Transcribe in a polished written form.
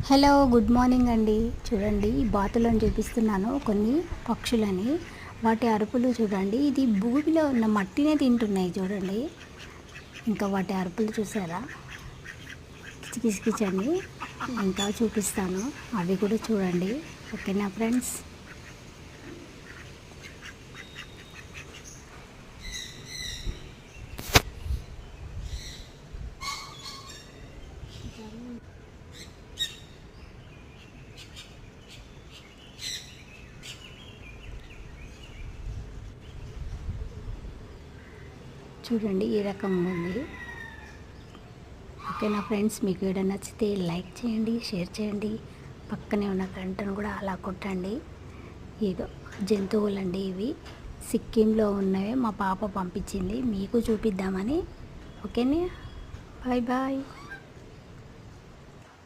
Hello good morning అండి. చూడండి ఈ బాతులను చూపిస్తున్నాను కొన్ని పక్షులని. వాటి అరుపులు చూడండి. ఇది భూమిలో ఉన్న మట్టినే తింటున్నాయి చూడండి. ఇంకా వాటి అరుపులు చూసారా, కిచకిచని. ఇంకా చూపిస్తాను, అవి కూడా చూడండి. ఓకేనా ఫ్రెండ్స్. చూడండి ఈ రకం ఉంది. ఓకేనా ఫ్రెండ్స్, మీకు వీడియో నచ్చితే లైక్ చేయండి, షేర్ చేయండి, పక్కనే ఉన్న గంటను కూడా అలా కొట్టండి. ఏదో జంతువులండి ఇవి, సిక్కింలో ఉన్నవే మా పాప పంపించింది మీకు చూపిద్దామని. ఓకేనా, బాయ్ బాయ్.